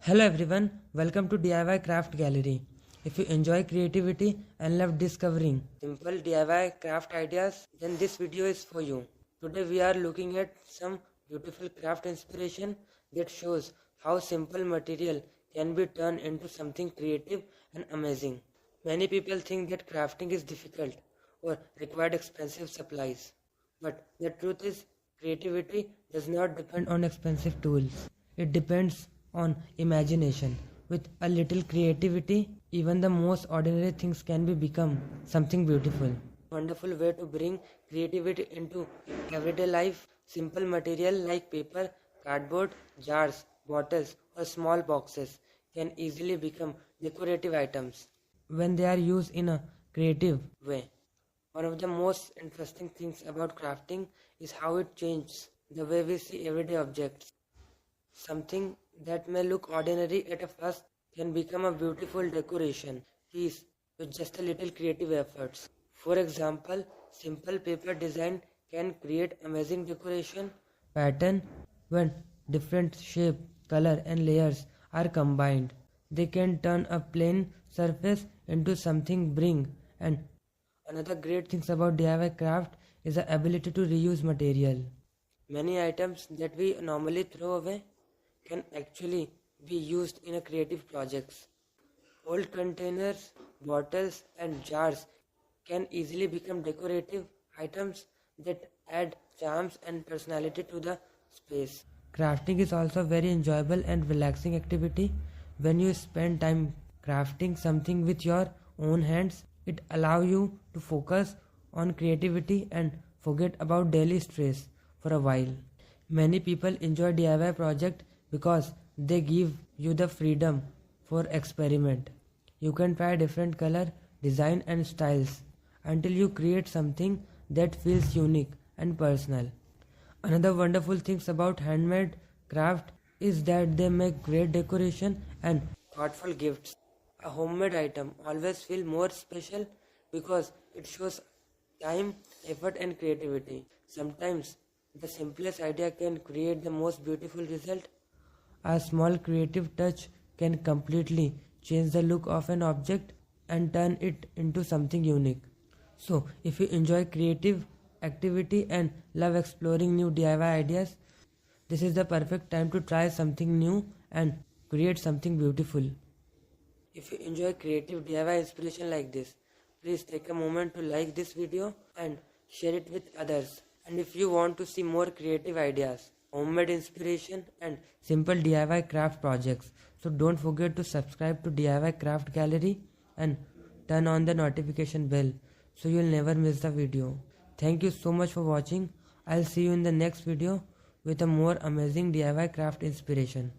Hello everyone, welcome to DIY Craft Gallery. If you enjoy creativity and love discovering simple DIY craft ideas, then this video is for you. Today we are looking at some beautiful craft inspiration that shows how simple material can be turned into something creative and amazing. Many people think that crafting is difficult or required expensive supplies. But the truth is, creativity does not depend on expensive tools. It depends on imagination. With a little creativity, even the most ordinary things can become something beautiful. Wonderful way to bring creativity into everyday life. Simple material like paper, cardboard, jars, bottles, or small boxes can easily become decorative items when they are used in a creative way. One of the most interesting things about crafting is how it changes the way we see everyday objects. Something that may look ordinary at a first can become a beautiful decoration piece with just a little creative efforts. For example, simple paper design can create amazing decoration pattern when different shape, color and layers are combined. They can turn a plain surface into something bring. And another great thing about DIY craft is the ability to reuse material. Many items that we normally throw away can actually be used in a creative projects. Old containers, bottles and jars can easily become decorative items that add charms and personality to the space. Crafting is also very enjoyable and relaxing activity. When you spend time crafting something with your own hands, it allows you to focus on creativity and forget about daily stress for a while. Many people enjoy DIY projects because they give you the freedom for experiment. You can try different color, design and styles until you create something that feels unique and personal. Another wonderful thing about handmade craft is that they make great decoration and thoughtful gifts. A homemade item always feels more special because it shows time, effort and creativity. Sometimes the simplest idea can create the most beautiful result. A small creative touch can completely change the look of an object and turn it into something unique. So, if you enjoy creative activity and love exploring new DIY ideas, this is the perfect time to try something new and create something beautiful. If you enjoy creative DIY inspiration like this, please take a moment to like this video and share it with others. And if you want to see more creative ideas, homemade inspiration and simple DIY craft projects, so don't forget to subscribe to DIY Craft Gallery and turn on the notification bell so you'll never miss the video. Thank you so much for watching. I'll see you in the next video with a more amazing DIY craft inspiration.